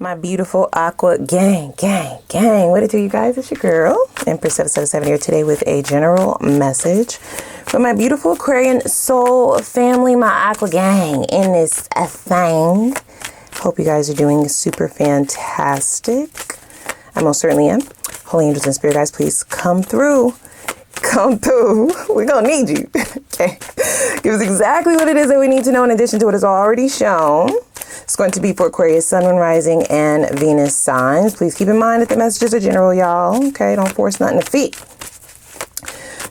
My beautiful Aqua gang. What it do, you guys? It's your girl, Empress 777 here today with a general message for my beautiful Aquarian soul family, my Aqua gang in this thing. Hope you guys are doing super fantastic. I most certainly am. Holy angels and spirit guys, please come through. Come through. We're gonna need you. Okay. Give us exactly what it is that we need to know in addition to what is already shown. It's going to be for Aquarius, Sun, Moon, Rising, and Venus signs. Please keep in mind that the messages are general, y'all. Okay, don't force nothing to fit.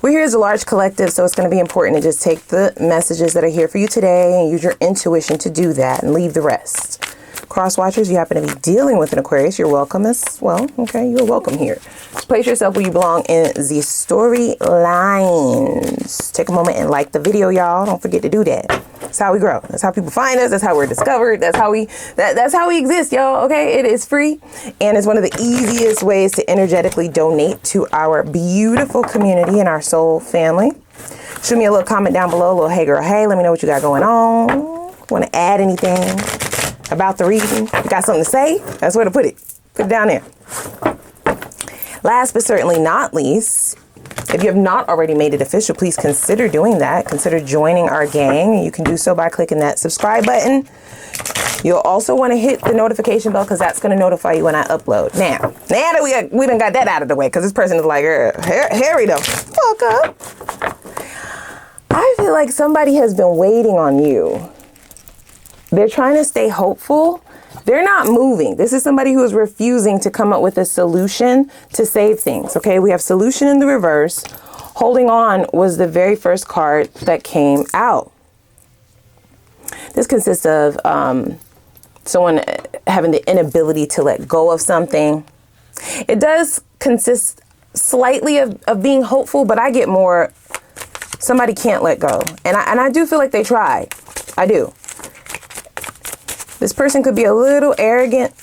We're here as a large collective, so it's going to be important to just take the messages that are here for you today and use your intuition to do that and leave the rest. Cross watchers, you happen to be dealing with an Aquarius, you're welcome as well. Okay, you're welcome here. Just place yourself where you belong in the storylines. Take a moment and like the video, y'all. Don't forget to do that. That's how we grow. That's how people find us. That's how we're discovered. That's how we exist, y'all. Okay, it is free, and it's one of the easiest ways to energetically donate to our beautiful community and our soul family. Shoot me a little comment down below, a little hey girl, hey. Let me know what you got going on. Want to add anything about the reading? You got something to say? That's where to put it. Put it down there. Last but certainly not least, if you have not already made it official, please consider doing that. Consider joining our gang. You can do so by clicking that subscribe button. You'll also want to hit the notification bell because that's going to notify you when I upload. Now that we done got that out of the way, because this person is like, hurry the fuck up. I feel like somebody has been waiting on you. They're trying to stay hopeful. They're not moving. This is somebody who is refusing to come up with a solution to save things. Okay, we have solution in the reverse. Holding on was the very first card that came out. This consists of someone having the inability to let go of something. It does consist slightly of being hopeful, but I get more somebody can't let go. And I do feel like they tried. I do. This person could be a little arrogant.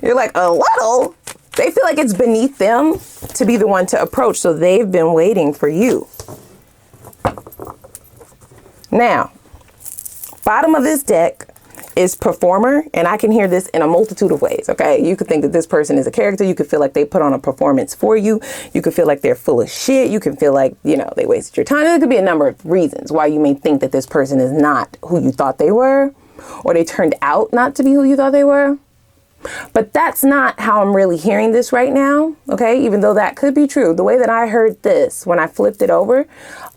You're like, a little? They feel like it's beneath them to be the one to approach. So they've been waiting for you. Now, bottom of this deck is performer. And I can hear this in a multitude of ways. Okay. You could think that this person is a character. You could feel like they put on a performance for you. You could feel like they're full of shit. You can feel like, you know, they wasted your time. There could be a number of reasons why you may think that this person is not who you thought they were. Or they turned out not to be who you thought they were. But that's not how I'm really hearing this right now. Okay, even though that could be true. The way that I heard this when I flipped it over,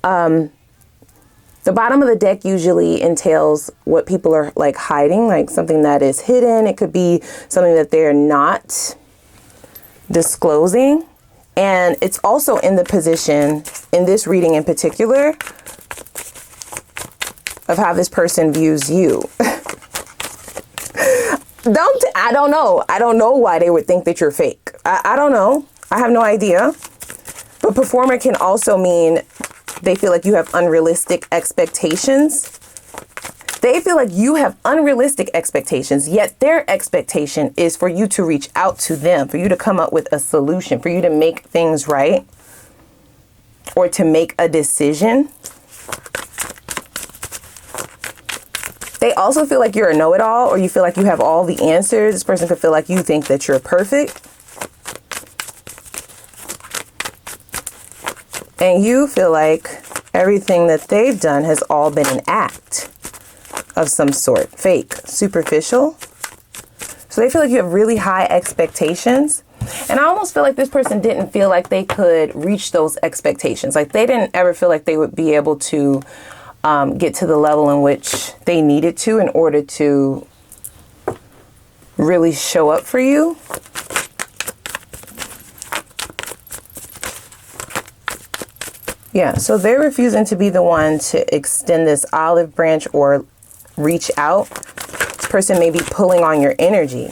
the bottom of the deck usually entails what people are like hiding, like something that is hidden. It could be something that they're not disclosing. And it's also in the position, in this reading in particular, of how this person views you. I don't know. I don't know why they would think that you're fake. I don't know. I have no idea. But performer can also mean they feel like you have unrealistic expectations. They feel like you have unrealistic expectations, yet their expectation is for you to reach out to them, for you to come up with a solution, for you to make things right, or to make a decision. They also feel like you're a know-it-all, or you feel like you have all the answers. This person could feel like you think that you're perfect. And you feel like everything that they've done has all been an act of some sort. Fake, superficial. So they feel like you have really high expectations. And I almost feel like this person didn't feel like they could reach those expectations. Like they didn't ever feel like they would be able to get to the level in which they needed to in order to really show up for you. Yeah, so they're refusing to be the one to extend this olive branch or reach out. This person may be pulling on your energy.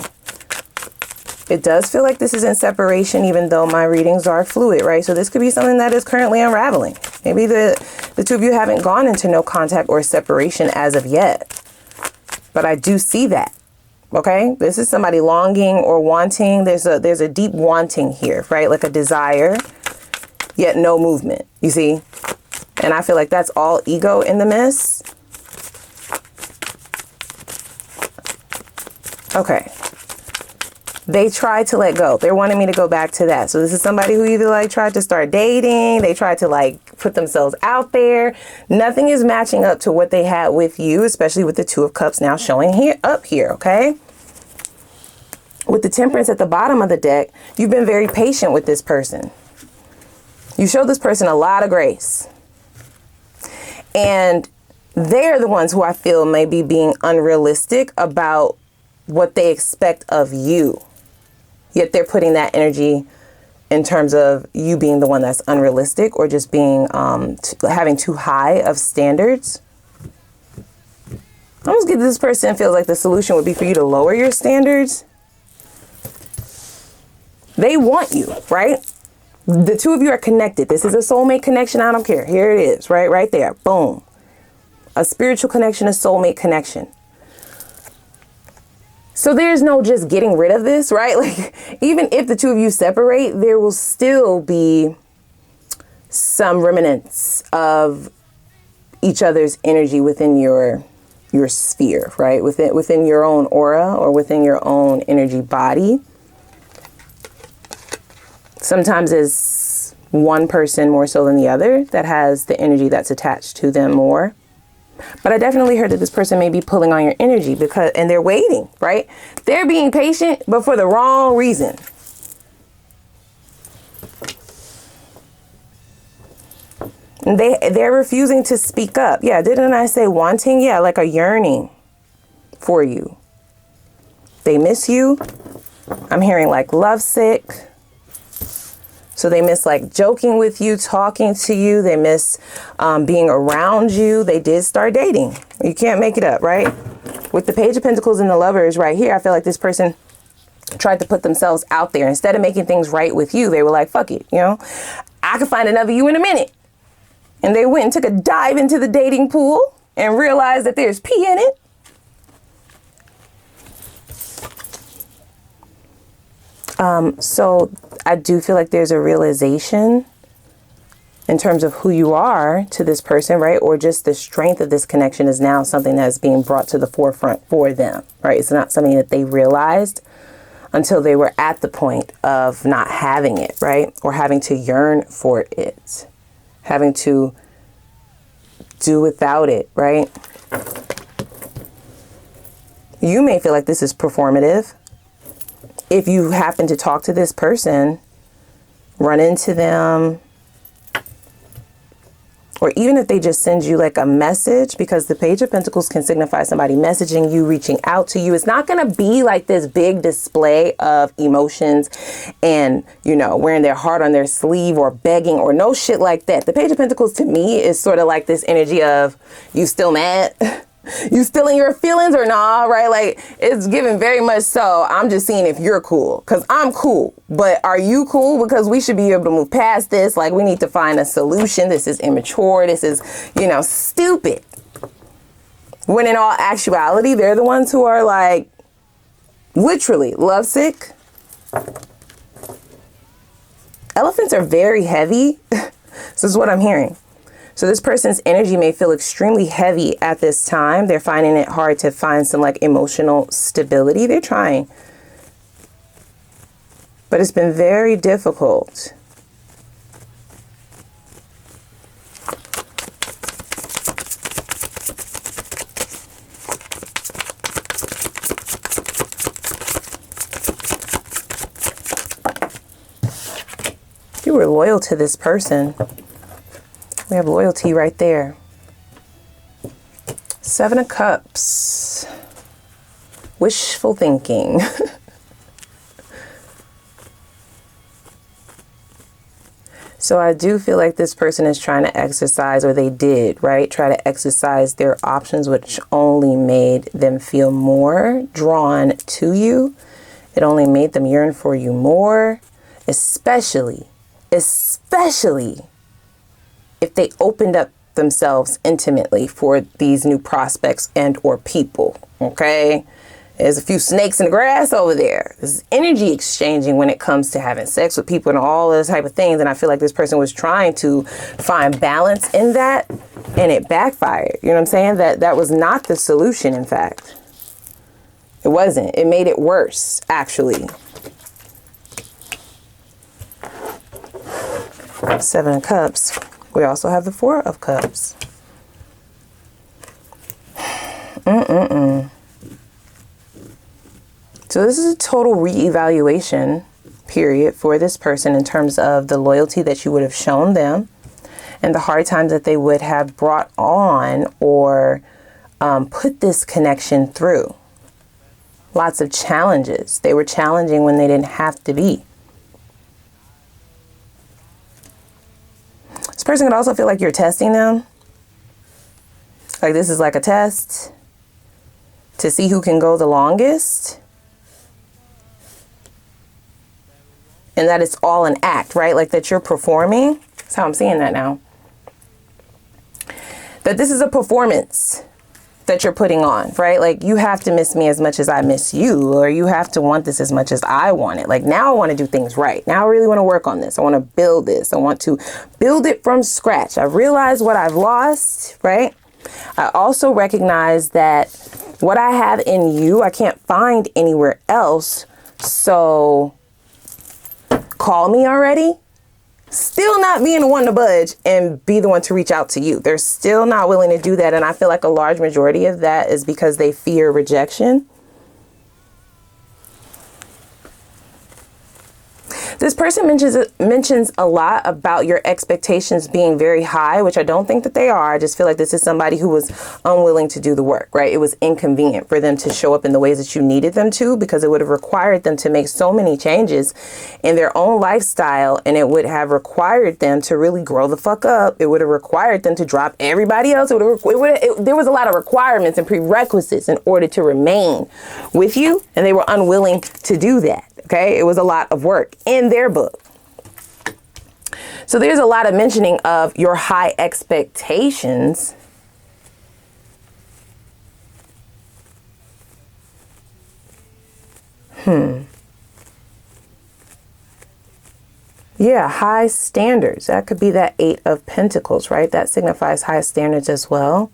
It does feel like this is in separation, even though my readings are fluid, right? So this could be something that is currently unraveling. Maybe the two of you haven't gone into no contact or separation as of yet. But I do see that. Okay? This is somebody longing or wanting. There's a deep wanting here, right? Like a desire, yet no movement, you see? And I feel like that's all ego in the mess. Okay. they tried to let go. They're wanting me to go back to that. So this is somebody who either like tried to start dating, they tried to like put themselves out there. Nothing is matching up to what they had with you, especially with the Two of Cups now showing here up here, okay? With the Temperance at the bottom of the deck, you've been very patient with this person. You showed this person a lot of grace. And they're the ones who I feel may be being unrealistic about what they expect of you. Yet they're putting that energy in terms of you being the one that's unrealistic or just being having too high of standards. I almost get this person feels like the solution would be for you to lower your standards. They want you, right? The two of you are connected. This is a soulmate connection. I don't care. Here it is, right? Right there. Boom. A spiritual connection, a soulmate connection. So there's no just getting rid of this, right? Like, even if the two of you separate, there will still be some remnants of each other's energy within your sphere, right? Within your own aura or within your own energy body. Sometimes it's one person more so than the other that has the energy that's attached to them more. But I definitely heard that this person may be pulling on your energy and they're waiting, right? They're being patient, but for the wrong reason. And they're refusing to speak up. Yeah, didn't I say wanting? Yeah, like a yearning for you. They miss you. I'm hearing like lovesick. So they miss like joking with you, talking to you. They miss being around you. They did start dating. You can't make it up, right? With the Page of Pentacles and the Lovers right here, I feel like this person tried to put themselves out there. Instead of making things right with you, they were like, fuck it, you know? I could find another you in a minute. And they went and took a dive into the dating pool and realized that there's pee in it. So I do feel like there's a realization in terms of who you are to this person, right? Or just the strength of this connection is now something that's being brought to the forefront for them, right? It's not something that they realized until they were at the point of not having it, right? Or having to yearn for it, having to do without it, right? You may feel like this is performative. If you happen to talk to this person, run into them, or even if they just send you like a message, because the Page of Pentacles can signify somebody messaging you, reaching out to you. It's not going to be like this big display of emotions and, you know, wearing their heart on their sleeve or begging or no shit like that. The Page of Pentacles to me is sort of like this energy of, you still mad? You still in your feelings or nah, right? Like, it's given very much so. I'm just seeing if you're cool, because I'm cool. But are you cool? Because we should be able to move past this. Like, we need to find a solution. This is immature. This is, you know, stupid. When in all actuality, they're the ones who are like, literally lovesick. Elephants are very heavy. This is what I'm hearing. So this person's energy may feel extremely heavy at this time. They're finding it hard to find some like emotional stability. They're trying. But it's been very difficult. You were loyal to this person. We have loyalty right there. Seven of Cups. Wishful thinking. So I do feel like this person is trying to exercise, or they did, right? Try to exercise their options, which only made them feel more drawn to you. It only made them yearn for you more, especially if they opened up themselves intimately for these new prospects and or people, okay? There's a few snakes in the grass over there. There's energy exchanging when it comes to having sex with people and all those type of things. And I feel like this person was trying to find balance in that, and it backfired. You know what I'm saying? That was not the solution, in fact. It wasn't. It made it worse, actually. Seven of Cups. We also have the Four of Cups. So this is a total reevaluation period for this person in terms of the loyalty that you would have shown them and the hard times that they would have brought on or put this connection through. Lots of challenges. They were challenging when they didn't have to be. This person could also feel like you're testing them. Like this is like a test to see who can go the longest. And that it's all an act, right? Like that you're performing. That's how I'm seeing that now. That this is a performance that you're putting on, right? Like you have to miss me as much as I miss you, or you have to want this as much as I want it. Like now I want to do things right. Now I really want to work on this. I want to build this. I want to build it from scratch. I realize what I've lost, right? I also recognize that what I have in you, I can't find anywhere else. So call me already. Still not being the one to budge and be the one to reach out to you. They're still not willing to do that. And I feel like a large majority of that is because they fear rejection. This person mentions a lot about your expectations being very high, which I don't think that they are. I just feel like this is somebody who was unwilling to do the work, right? It was inconvenient for them to show up in the ways that you needed them to, because it would have required them to make so many changes in their own lifestyle, and it would have required them to really grow the fuck up. It would have required them to drop everybody else. There was a lot of requirements and prerequisites in order to remain with you, and they were unwilling to do that. Okay, it was a lot of work in their book. So there's a lot of mentioning of your high expectations. Yeah, high standards. That could be that Eight of Pentacles, right? That signifies high standards as well.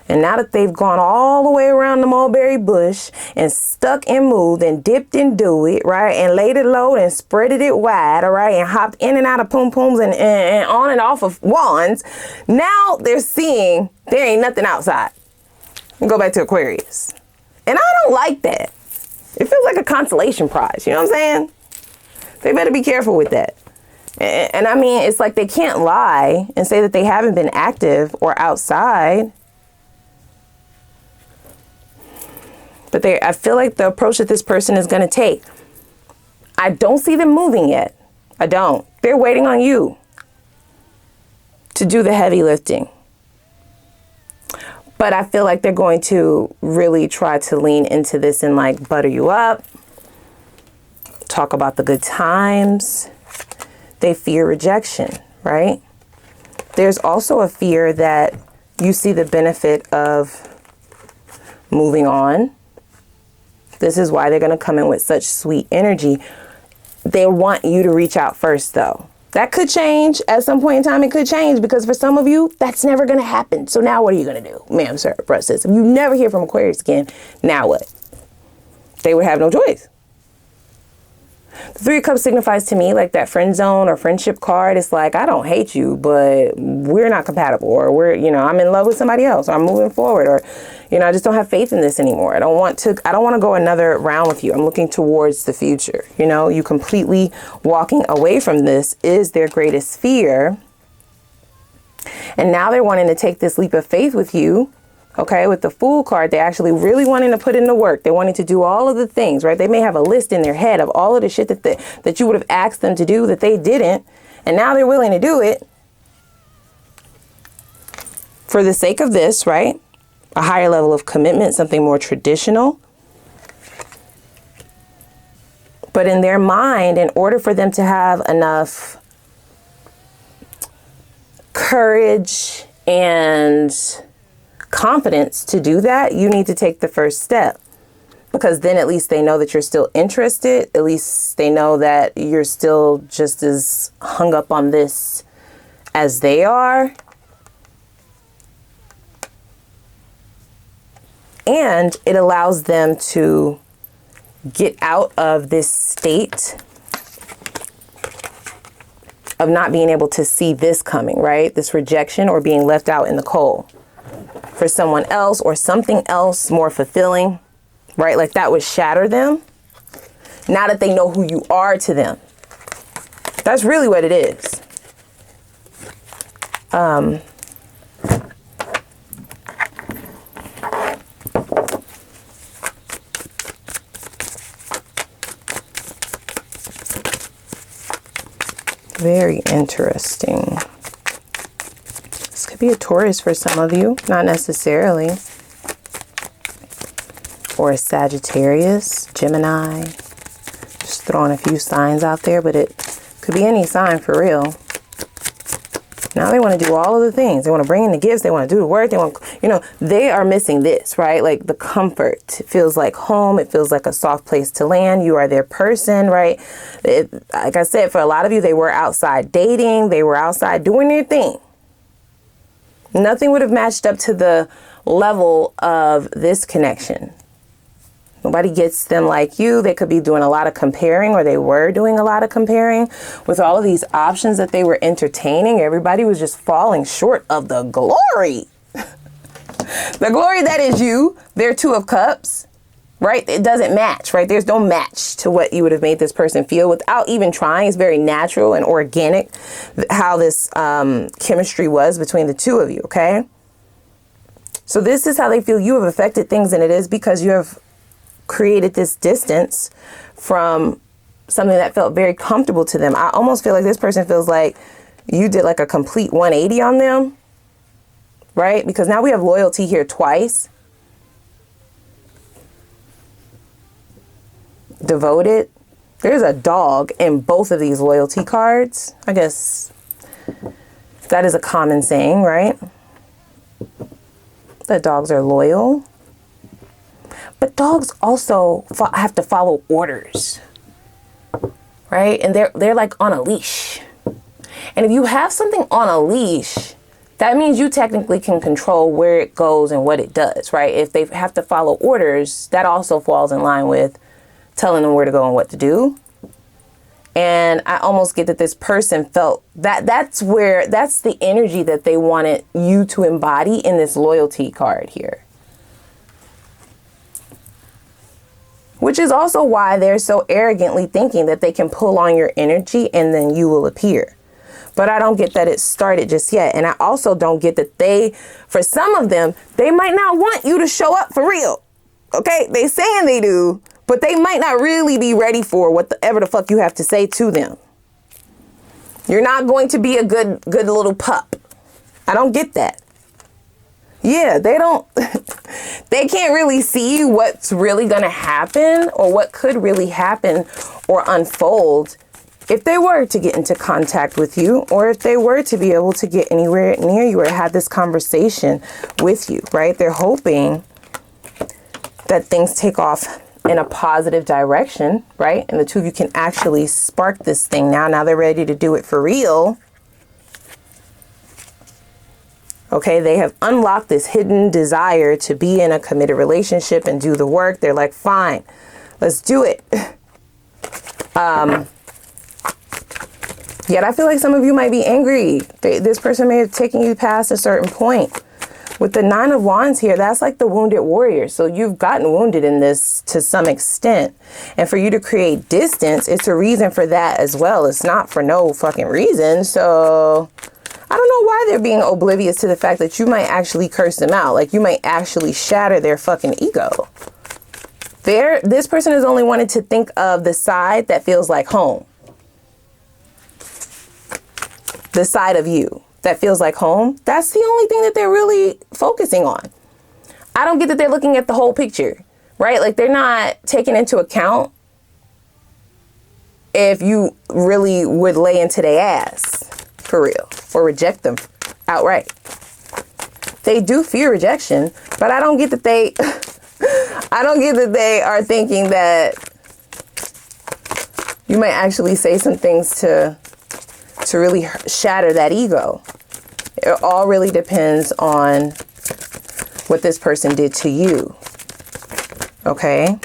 And now that they've gone all the way around the mulberry bush and stuck and moved and dipped and do it, right? And laid it low and spreaded it wide, all right? And hopped in and out of pum-pums and on and off of wands. Now they're seeing there ain't nothing outside. And go back to Aquarius. And I don't like that. It feels like a consolation prize. You know what I'm saying? They better be careful with that. And I mean, it's like they can't lie and say that they haven't been active or outside. But I feel like the approach that this person is going to take, I don't see them moving yet. I don't. They're waiting on you to do the heavy lifting. But I feel like they're going to really try to lean into this and like butter you up. Talk about the good times. They fear rejection, right? There's also a fear that you see the benefit of moving on. This is why they're going to come in with such sweet energy. They want you to reach out first, though. That could change at some point in time. It could change because for some of you, that's never going to happen. So now what are you going to do? Ma'am, sir, process. If you never hear from Aquarius again, now what? They would have no choice. The Three of Cups signifies to me like that friend zone or friendship card. It's like, I don't hate you, but we're not compatible, or I'm in love with somebody else, or I'm moving forward, or, I just don't have faith in this anymore. I don't want to go another round with you. I'm looking towards the future. You completely walking away from this is their greatest fear. And now they're wanting to take this leap of faith with you. Okay, with the Fool card, they actually really wanting to put in the work. They wanting to do all of the things, right? They may have a list in their head of all of the shit that you would have asked them to do that they didn't. And now they're willing to do it for the sake of this, right? A higher level of commitment, something more traditional. But in their mind, in order for them to have enough courage and confidence to do that, you need to take the first step, because then at least they know that you're still interested. At least they know that you're still just as hung up on this as they are. And it allows them to get out of this state of not being able to see this coming, right? This rejection or being left out in the cold for someone else or something else more fulfilling, right? Like that would shatter them. Now that they know who you are to them. That's really what it is. Very interesting. This could be a Taurus for some of you, not necessarily. Or a Sagittarius, Gemini. Just throwing a few signs out there, but it could be any sign for real. Now they want to do all of the things. They want to bring in the gifts. They want to do the work. They want, you know, they are missing this, right? Like the comfort. It feels like home. It feels like a soft place to land. You are their person, right? Like I said, for a lot of you, they were outside dating. They were outside doing their thing. Nothing would have matched up to the level of this connection. Nobody gets them like you. They could be doing a lot of comparing, or they were doing a lot of comparing with all of these options that they were entertaining. Everybody was just falling short of the glory. The glory that is you. They're Two of Cups, right? It doesn't match, right? There's no match to what you would have made this person feel without even trying. It's very natural and organic how this chemistry was between the two of you, okay? So this is how they feel you have affected things, and it is because you have created this distance from something that felt very comfortable to them. I almost feel like this person feels like you did like a complete 180 on them, right? Because now we have loyalty here twice. Devoted. There's a dog in both of these loyalty cards. I guess that is a common saying, right? That dogs are loyal. But dogs also have to follow orders, right? And they're like on a leash. And if you have something on a leash, that means you technically can control where it goes and what it does, right? If they have to follow orders, that also falls in line with telling them where to go and what to do. And I almost get that this person felt that that's the energy that they wanted you to embody in this loyalty card here. Which is also why they're so arrogantly thinking that they can pull on your energy and then you will appear. But I don't get that it started just yet. And I also don't get that for some of them, they might not want you to show up for real. Okay, they saying they do, but they might not really be ready for whatever the fuck you have to say to them. You're not going to be a good little pup. I don't get that. Yeah, they can't really see what's really going to happen or what could really happen or unfold if they were to get into contact with you, or if they were to be able to get anywhere near you or have this conversation with you, right? They're hoping that things take off in a positive direction, right? And the two of you can actually spark this thing now. Now they're ready to do it for real. Okay, they have unlocked this hidden desire to be in a committed relationship and do the work. They're like, fine, let's do it. Yet I feel like some of you might be angry. This person may have taken you past a certain point. With the Nine of Wands here, that's like the wounded warrior. So you've gotten wounded in this to some extent. And for you to create distance, it's a reason for that as well. It's not for no fucking reason. So I don't know why they're being oblivious to the fact that you might actually curse them out. Like you might actually shatter their fucking ego. This person has only wanted to think of the side that feels like home. The side of you that feels like home. That's the only thing that they're really focusing on. I don't get that they're looking at the whole picture, right? Like they're not taking into account if you really would lay into their ass for real or reject them outright. They do fear rejection, but I don't get that they are thinking that you might actually say some things to really shatter that ego. It all really depends on what this person did to you. Okay.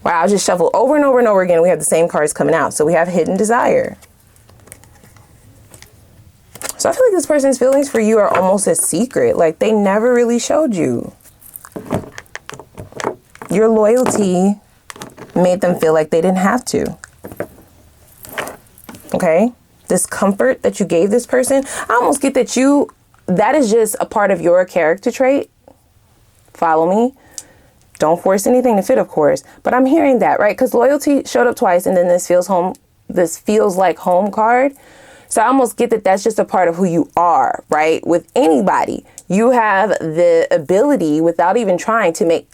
Wow, I just shuffled over and over and over again. We have the same cards coming out. So we have hidden desire. So I feel like this person's feelings for you are almost a secret. Like they never really showed you. Your loyalty made them feel like they didn't have to. Okay? This comfort that you gave this person, I almost get that is just a part of your character trait. Follow me? Don't force anything to fit, of course. But I'm hearing that, right? Because loyalty showed up twice, and then this feels like home card. So I almost get that that's just a part of who you are, right? With anybody, you have the ability, without even trying, to make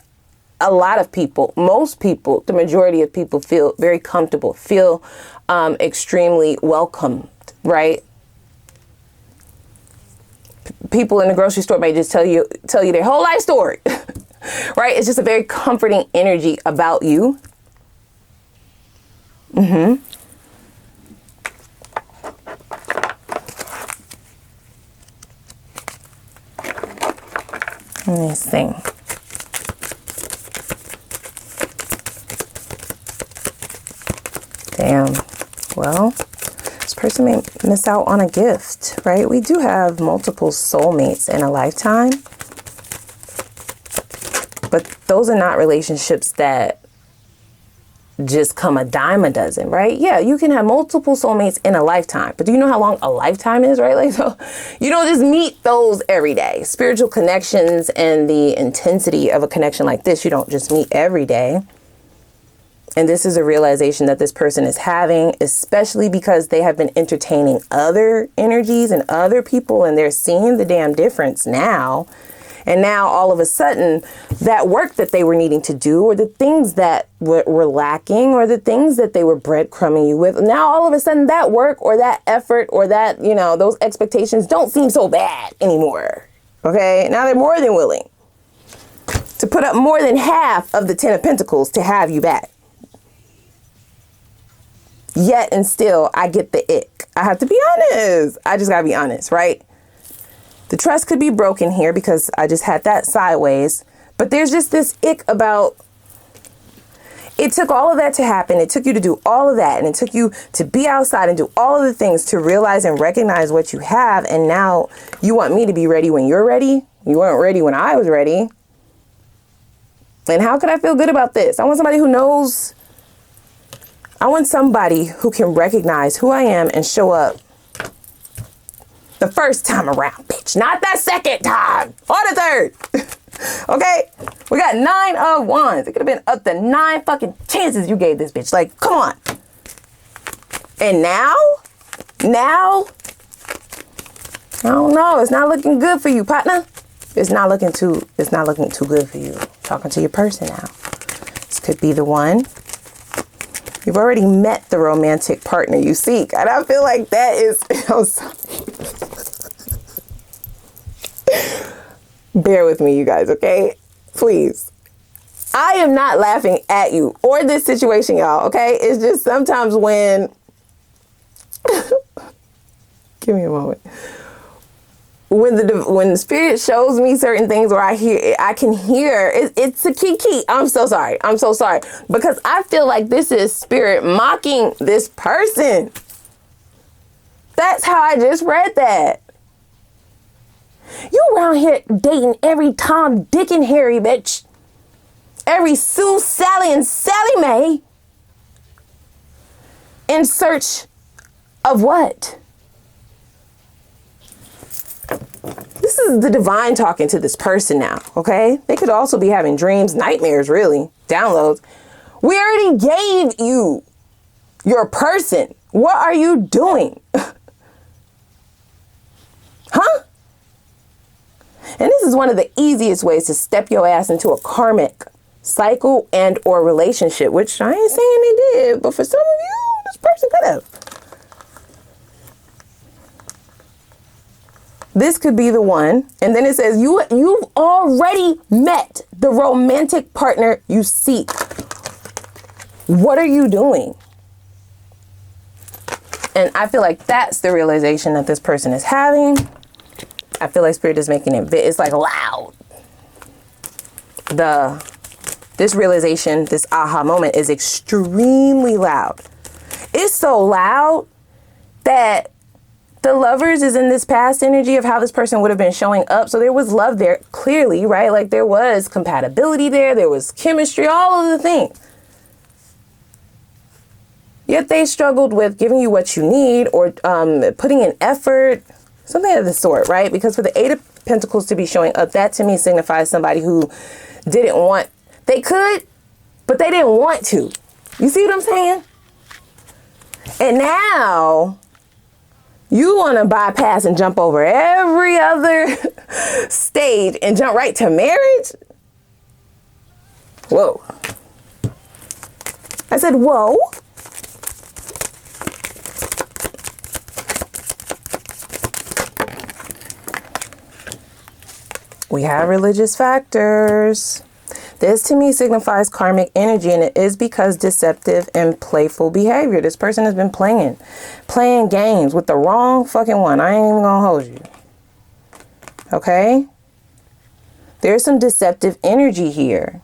a lot of people, most people, the majority of people feel very comfortable, feel extremely welcomed, right? People in the grocery store may just tell you their whole life story, right? It's just a very comforting energy about you. Let me see. Damn. Well, this person may miss out on a gift, right? We do have multiple soulmates in a lifetime. But those are not relationships that just come a dime a dozen, right? Yeah, you can have multiple soulmates in a lifetime. But do you know how long a lifetime is, right? Like, so you don't just meet those every day. Spiritual connections and the intensity of a connection like this, you don't just meet every day. And this is a realization that this person is having, especially because they have been entertaining other energies and other people, and they're seeing the damn difference now. And now all of a sudden, that work that they were needing to do, or the things that were lacking, or the things that they were breadcrumbing you with, now all of a sudden that work or that effort or that, those expectations don't seem so bad anymore. Okay, now they're more than willing to put up more than half of the 10 of Pentacles to have you back. Yet and still, I get the ick. I have to be honest. I just gotta be honest, right? The trust could be broken here because I just had that sideways. But there's just this ick about, it took all of that to happen. It took you to do all of that. And it took you to be outside and do all of the things to realize and recognize what you have. And now you want me to be ready when you're ready. You weren't ready when I was ready. And how could I feel good about this? I want somebody who knows. I want somebody who can recognize who I am and show up the first time around, bitch. Not that second time or the third. Okay? We got 9 of Wands. It could have been up to 9 fucking chances you gave this bitch. Like, come on. And now, I don't know. It's not looking good for you, partner. It's not looking too good for you. Talking to your person now. This could be the one. You've already met the romantic partner you seek. And I feel like that is... Bear with me, you guys, okay? Please. I am not laughing at you or this situation, y'all, okay? It's just sometimes when... Give me a moment. When the spirit shows me certain things, or I can hear, it's a key. I'm so sorry. Because I feel like this is spirit mocking this person. That's how I just read that. You around here dating every Tom, Dick, and Harry, bitch. Every Sue, Sally, and Sally Mae. In search of what? This is the divine talking to this person now, okay? They could also be having dreams, nightmares, really, downloads. We already gave you your person. What are you doing? Huh? And this is one of the easiest ways to step your ass into a karmic cycle and or relationship, which I ain't saying they did, but for some of you, this person could have. This could be the one. And then it says, you've already met the romantic partner you seek. What are you doing? And I feel like that's the realization that this person is having. I feel like Spirit is making it's like loud. This realization, this aha moment is extremely loud. It's so loud that The Lovers is in this past energy of how this person would have been showing up. So there was love there, clearly, right? Like there was compatibility there was chemistry, all of the things. Yet they struggled with giving you what you need or putting in effort, something of the sort, right? Because for the Eight of Pentacles to be showing up, that to me signifies somebody who didn't want, they could, but they didn't want to. You see what I'm saying? And now you want to bypass and jump over every other stage and jump right to marriage? Whoa. I said, whoa. We have religious factors. This to me signifies karmic energy, and it is because deceptive and playful behavior. This person has been playing games with the wrong fucking one. I ain't even gonna hold you. Okay? There's some deceptive energy here.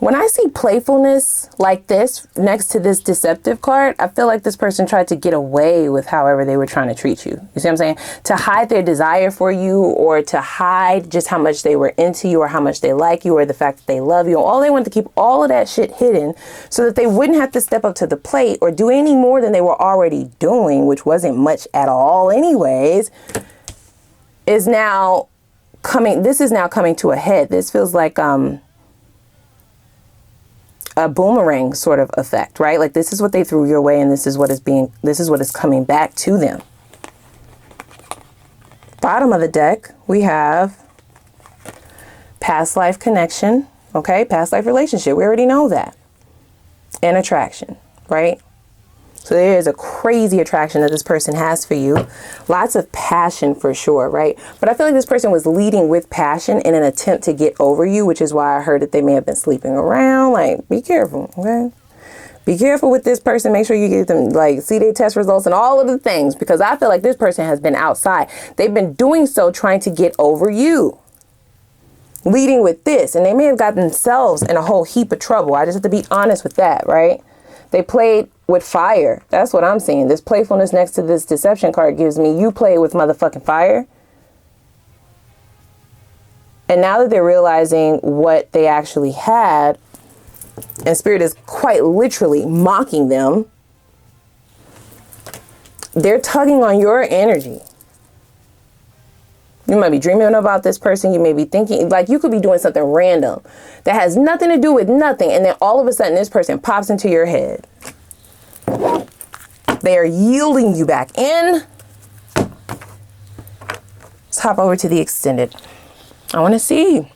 When I see playfulness like this next to this deceptive card, I feel like this person tried to get away with however they were trying to treat you. You see what I'm saying? To hide their desire for you, or to hide just how much they were into you or how much they like you or the fact that they love you. All they wanted to keep all of that shit hidden so that they wouldn't have to step up to the plate or do any more than they were already doing, which wasn't much at all anyways, is now coming. This is now coming to a head. This feels like, a boomerang sort of effect, right? Like this is what they threw your way and this is what is coming back to them. Bottom of the deck, we have past life connection, okay? Past life relationship, we already know that. And attraction, right? So there is a crazy attraction that this person has for you. Lots of passion for sure, right? But I feel like this person was leading with passion in an attempt to get over you, which is why I heard that they may have been sleeping around. Like, be careful, okay? Be careful with this person. Make sure you get them, like, see their test results and all of the things, because I feel like this person has been outside. They've been doing so trying to get over you. Leading with this, and they may have got themselves in a whole heap of trouble. I just have to be honest with that, right? They played with fire. That's what I'm seeing. This playfulness next to this deception card gives me you play with motherfucking fire. And now that they're realizing what they actually had, and Spirit is quite literally mocking them, they're tugging on your energy. You might be dreaming about this person. You may be thinking, like, you could be doing something random that has nothing to do with nothing. And then all of a sudden this person pops into your head. They are yielding you back in. Let's hop over to the extended. I want to see.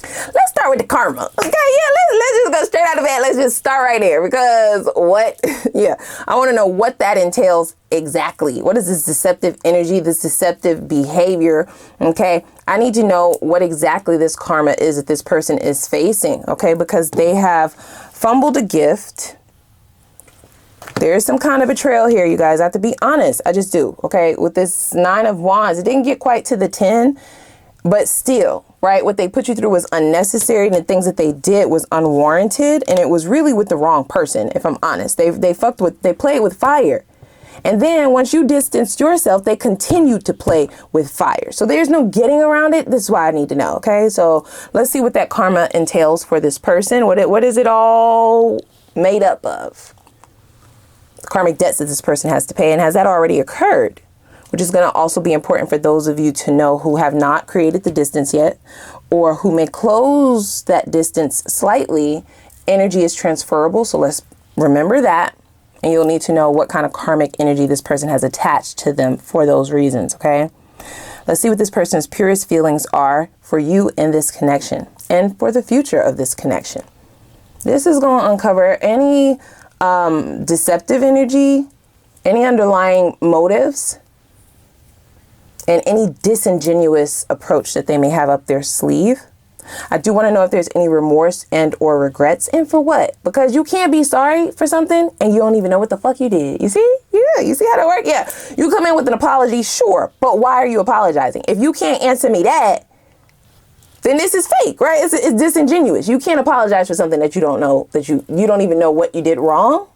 Let's start with the karma. Okay, yeah, let's just go straight out of bed. Let's just start right there, because what? Yeah, I want to know what that entails exactly. What is this deceptive energy, this deceptive behavior? Okay, I need to know what exactly this karma is that this person is facing. Okay, because they have fumbled a gift. There's some kind of betrayal here, you guys. I have to be honest. I just do. Okay, with this 9 of Wands, it didn't get quite to the 10. But still, right, what they put you through was unnecessary, and the things that they did was unwarranted, and it was really with the wrong person, if I'm honest. They played with fire. And then once you distanced yourself, they continued to play with fire. So there's no getting around it. This is why I need to know, okay? So let's see what that karma entails for this person. What is it all made up of? The karmic debts that this person has to pay, and has that already occurred? Which is going to also be important for those of you to know who have not created the distance yet, or who may close that distance slightly. Energy is transferable, so let's remember that. And you'll need to know what kind of karmic energy this person has attached to them for those reasons, okay? Let's see what this person's purest feelings are for you in this connection and for the future of this connection. This is going to uncover any deceptive energy, any underlying motives, and any disingenuous approach that they may have up their sleeve. I do want to know if there's any remorse and or regrets, and for what? Because you can't be sorry for something and you don't even know what the fuck you did. You see? Yeah, you see how that works? Yeah, you come in with an apology, sure, but why are you apologizing? If you can't answer me that, then this is fake, right? It's disingenuous. You can't apologize for something that you don't know, that you don't even know what you did wrong.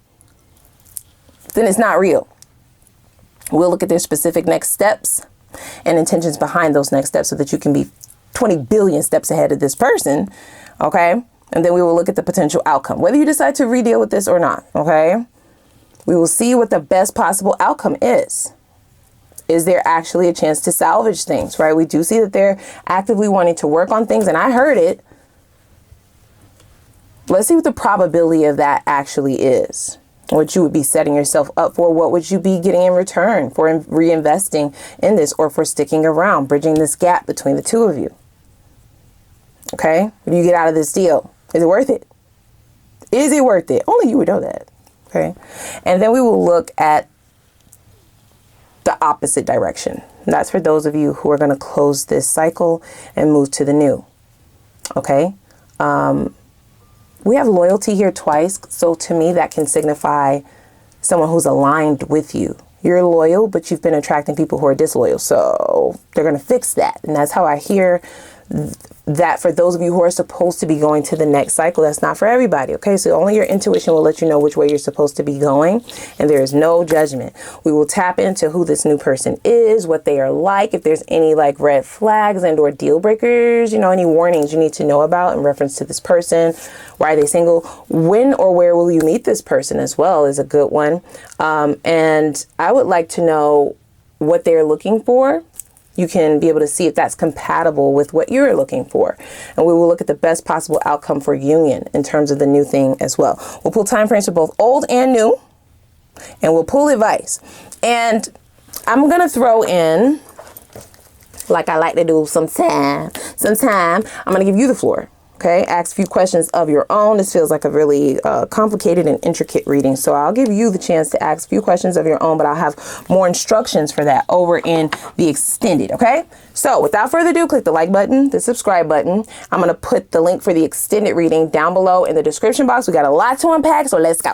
then it's not real. We'll look at their specific next steps and intentions behind those next steps so that you can be 20 billion steps ahead of this person, okay? And then we will look at the potential outcome, whether you decide to re-deal with this or not, okay? We will see what the best possible outcome is. Is there actually a chance to salvage things, right? We do see that they're actively wanting to work on things, and I heard it. Let's see what the probability of that actually is. What you would be setting yourself up for. What would you be getting in return for reinvesting in this or for sticking around, bridging this gap between the two of you? Okay? What do you get out of this deal? Is it worth it? Is it worth it? Only you would know that. Okay? And then we will look at the opposite direction. And that's for those of you who are going to close this cycle and move to the new. Okay? We have loyalty here twice. So to me, that can signify someone who's aligned with you. You're loyal, but you've been attracting people who are disloyal. So they're going to fix that. And that's how I hear that for those of you who are supposed to be going to the next cycle. That's not for everybody. Okay, so only your intuition will let you know which way you're supposed to be going, and there is no judgment. We will tap into who this new person is, what they are like, if there's any like red flags and or deal breakers, you know, any warnings you need to know about in reference to this person. Why are they single? When or where will you meet this person as well is a good one. And I would like to know what they're looking for. You can be able to see if that's compatible with what you're looking for. And we will look at the best possible outcome for union in terms of the new thing as well. We'll pull time frames for both old and new, and we'll pull advice. And I'm going to throw in, like I like to do sometime, I'm going to give you the floor. Okay, ask a few questions of your own. This feels like a really complicated and intricate reading. So I'll give you the chance to ask a few questions of your own, but I'll have more instructions for that over in the extended. Okay, so without further ado, click the like button, the subscribe button. I'm going to put the link for the extended reading down below in the description box. We got a lot to unpack, so let's go.